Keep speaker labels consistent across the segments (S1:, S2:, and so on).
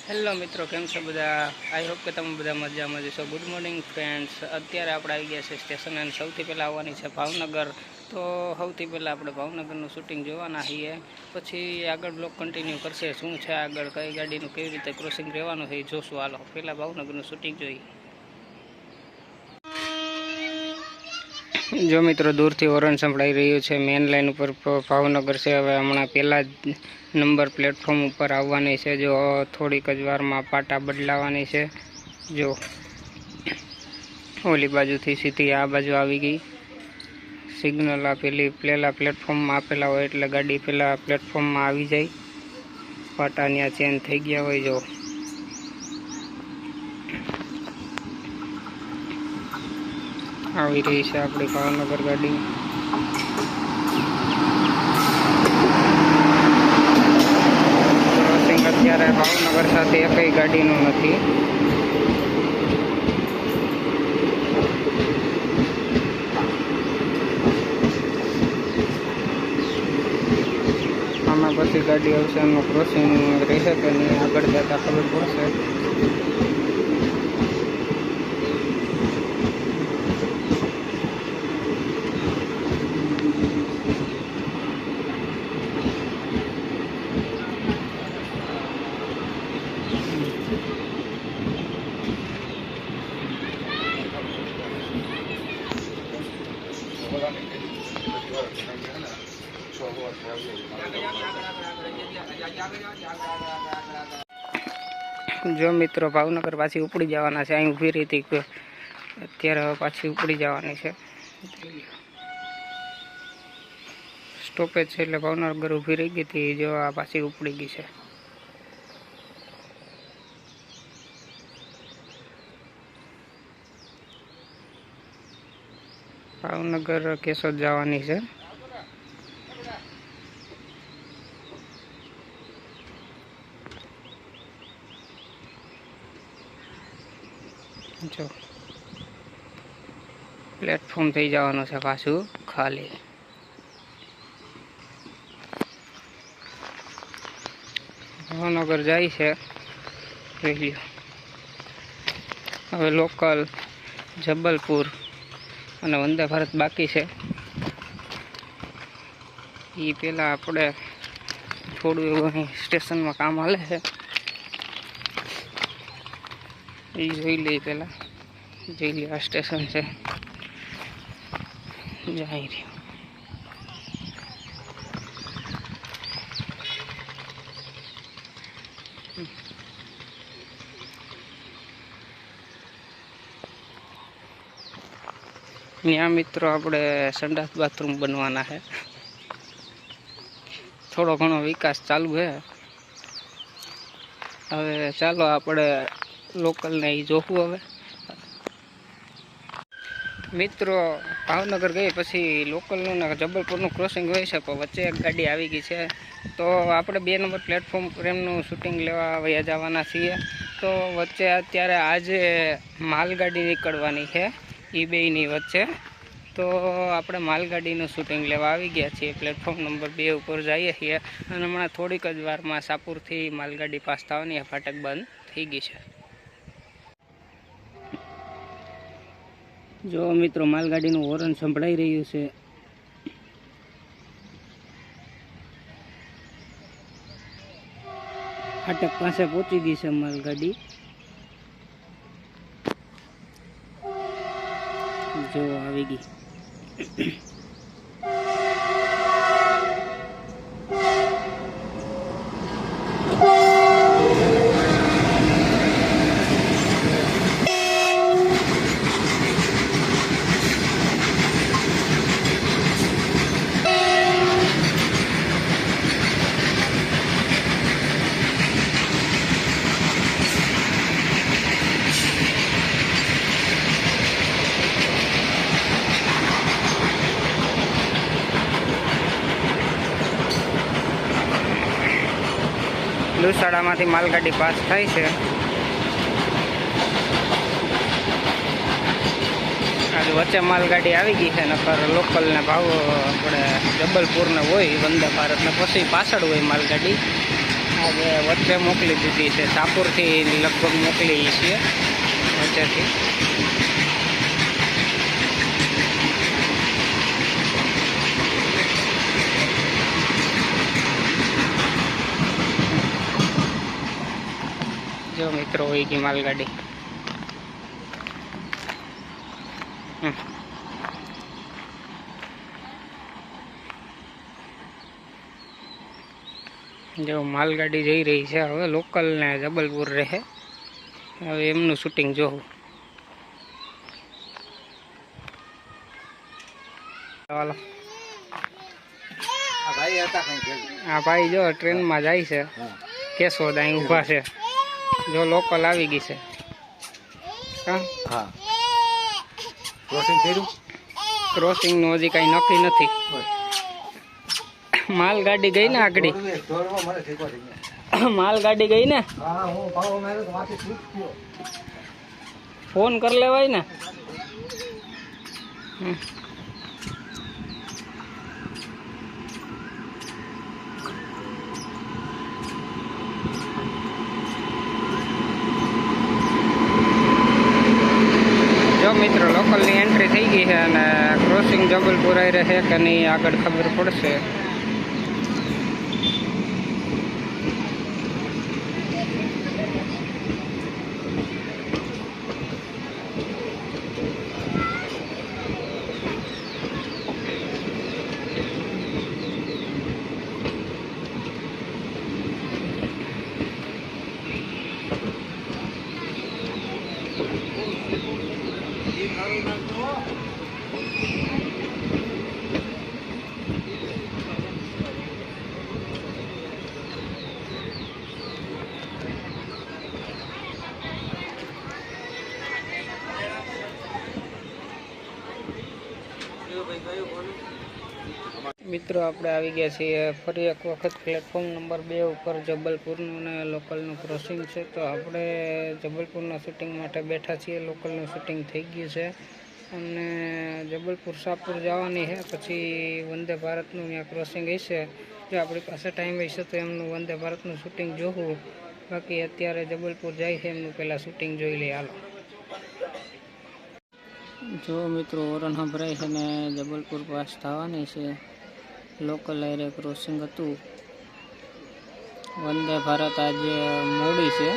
S1: Hello મિત્રો, કેમ છો બધા? આઈ હોપ કે તમે બધા મજામાં જશો. Good morning friends. અત્યારે આપણે આવી ગયા છે સ્ટેશન અને સૌથી પહેલાં આવવાની છે ભાવનગર. તો સૌથી પહેલાં આપણે ભાવનગરનું શૂટિંગ જોવાના છીએ, પછી આગળ બ્લોગ કન્ટિન્યુ કરશે. શું છે આગળ, કઈ ગાડીનું કેવી રીતે ક્રોસિંગ રહેવાનું છે એ જોશું. હાલો પહેલાં ભાવનગરનું શૂટિંગ જોઈએ. જો મિત્રો, દૂરથી હોર્ન સંભળાઈ રહ્યું છે. મેન લાઇન ઉપર ભાવનગર છે. હવે હમણાં પહેલાં જ નંબર પ્લેટફોર્મ ઉપર આવવાની છે. જો થોડીક જ વારમાં પાટા બદલાવાની છે. જો ઓલી બાજુથી સીધી આ બાજુ આવી ગઈ. સિગ્નલ આપેલી પહેલાં પ્લેટફોર્મમાં આપેલા હોય એટલે ગાડી પહેલાં પ્લેટફોર્મમાં આવી જાય. પાટા ત્યાં ચેન્જ થઈ ગયા હોય. જો આવી રહી છે આપણી ભાવનગર ગાડી. ક્રોસિંગ અત્યારે ભાવનગર સાથે એકઈ ગાડીનું નથી. આમાં પછી ગાડી આવશે, એનું ક્રોસિંગ રહેશે કે નહીં આગળ જતાં ખબર પડશે. જો મિત્રો, ભાવનગર પાછી ઉપડી જવાના છે. અહીં ઊભી રહી હતી અત્યારે હવે પાછી ઉપડી જવાની છે. સ્ટોપેજ છે એટલે ભાવનગર ઊભી રહી ગઈ હતી. જો આ પાછી ઉપડી ગઈ છે. ભાવનગર કેશોદ જવાની છે. જો પ્લેટફોર્મ થઈ જવાનું છે પાછું ખાલી. ભાવનગર જાય છે. હવે લોકલ જબલપુર અને વંદે ભારત બાકી છે. એ પહેલાં આપણે થોડું એવું અહીં સ્ટેશનમાં કામ હાલે છે એ જોઈ લઈએ. પહેલાં જોઈ લઈએ આ સ્ટેશન છે જાય રહ્યું. ત્યાં મિત્રો આપણે સંડાસ બાથરૂમ બનવાના છે. થોડો ઘણો વિકાસ ચાલુ છે. હવે ચાલો આપણે લોકલને એ જોવું. હવે મિત્રો, ભાવનગર ગઈ પછી લોકલનું ને જબલપુરનું ક્રોસિંગ હોય છે, પણ વચ્ચે એક ગાડી આવી ગઈ છે. તો આપણે 2 નંબર પ્લેટફોર્મ પ્રેમનું શૂટિંગ લેવા વયા જવાના છીએ. તો વચ્ચે અત્યારે આજે માલગાડી નીકળવાની છે એ બેયની વચ્ચે. તો આપણે માલગાડીનું શૂટિંગ લેવા આવી ગયા છીએ. પ્લેટફોર્મ નંબર 2 ઉપર જઈએ છીએ અને હમણાં થોડીક જ વારમાં સાપુરથી માલગાડી પાસ થવાની ફાટક બંધ થઈ ગઈ છે. જો મિત્રો, માલગાડીનું હોર્ન સંભળાઈ રહ્યું છે. ફાટક પાસે પહોંચી ગઈ છે માલગાડી. જો આવી ગઈ. લુસાડામાંથી માલગાડી પાસ થાય છે. आज वच्चे मालगाड़ी आई गई है नकर लोकल ने भाव अपने जबलपुर ने हो वंदे भारत ने पछी पाछळ होय मालगाड़ी। आ આજે વચ્ચે મોકલી દીધી છે, શાહપુરથી લગભગ મોકલી છે વચ્ચેથી. જો મિત્રો હોય ગઈ માલગાડી. જો માલગાડી જઈ રહી છે હવે લોકલ ને જબલપુર રહે. હવે એમનું શૂટિંગ જોવું. ચાલો આ ભાઈ જો ટ્રેનમાં જાય છે, કેશોદ અહીં ઊભા છે. જો લોકલ આવી ગઈ છે. હા, ક્રોસિંગ નું હજી કઈ નક્કી નથી. માલગાડી ગઈ ને આગળ, માલગાડી ગઈ ને, ફોન કરી લેવાય ને. જો મિત્રો લોકલની એન્ટ્રી થઈ ગઈ છે અને ક્રોસિંગ જબલપુર આવી રહે કે નહીં આગળ ખબર પડશે. મિત્રો આપણે આવી ગયા છીએ ફરી એક વખત પ્લેટફોર્મ નંબર 2 ઉપર. જબલપુરનું ને લોકલનું ક્રોસિંગ છે, તો આપણે જબલપુરના શૂટિંગ માટે બેઠા છીએ. લોકલનું શૂટિંગ થઈ ગયું છે અને જબલપુર શાહપુર જવાની છે. પછી વંદે ભારતનું ત્યાં ક્રોસિંગ હશે. જો આપણી પાસે ટાઈમ હશે તો એમનું વંદે ભારતનું શૂટિંગ જોવું. બાકી અત્યારે જબલપુર જાય છે એમનું પહેલાં શૂટિંગ જોઈ લઈએ. હાલો. જો મિત્રો ઓરન સંભળાય છે ને જબલપુર પાસ થવાની છે. લોકલ એરે ક્રોસિંગ હતું. વંદે ભારત આજે મોડી છે.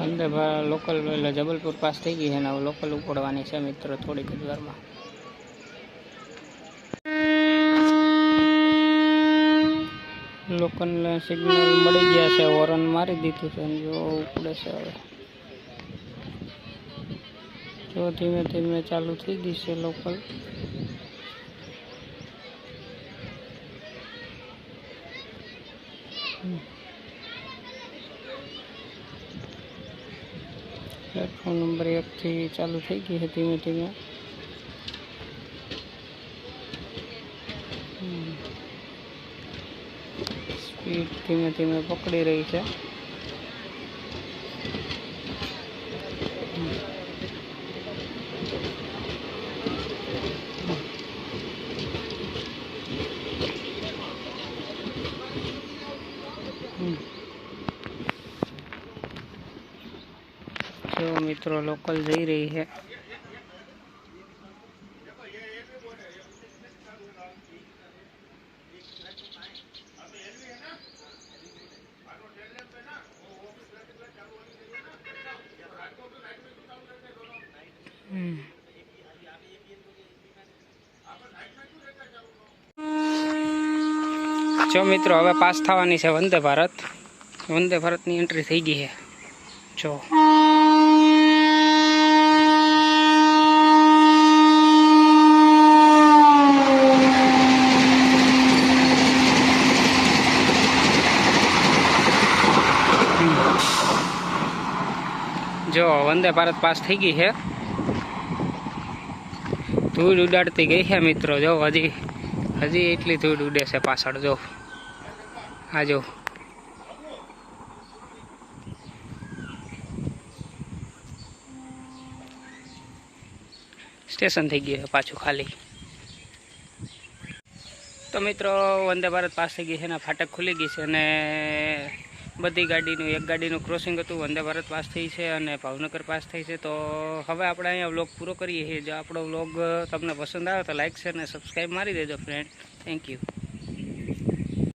S1: વંદે ભારત લોકલ એટલે જબલપુર પાસ થઈ ગઈ છે ને હવે લોકલ ઉપડવાની છે મિત્રો થોડીક જ વારમાં. લોકલને સિગ્નલ મળી ગયા છે, હોર્ન મારી દીધું છે. જો ઉપડે છે હવે. જો ધીમે ધીમે ચાલુ થઈ ગઈ છે લોકલ. પ્લેટફોર્મ નંબર 1 થી ચાલુ થઈ ગઈ છે ધીમે ધીમે. સ્પીડ ધીમે ધીમે પકડી રહી છે. જો મિત્રો લોકલ જઈ રહી છે. જો મિત્રો હવે પાસ થવાની છે વંદે ભારત. વંદે ભારતની એન્ટ્રી થઈ ગઈ છે. જો જો વંદે ભારત પાસ થઈ ગઈ છે, ધૂળ ઉડાડતી ગઈ છે મિત્રો. જો હજી એટલી ધૂળ ઉડે છે પાછળ. જો આ જો સ્ટેશન થઈ ગયું છે પાછું ખાલી. તો મિત્રો વંદે ભારત પાસ થઈ ગઈ છે ને ફાટક ખુલી ગઈ છે અને બધી ગાડીનું એક ગાડીનું ક્રોસિંગ હતું. વંદે ભારત પાસ થઈ છે અને ભાવનગર પાસ થઈ છે. તો હવે આપણે અહીંયા વ્લોગ પૂરો કરીએ છીએ. જો આપણો વ્લોગ તમને પસંદ આવે તો લાઇક શેર અને સબસ્ક્રાઈબ મારી દેજો ફ્રેન્ડ. Thank you.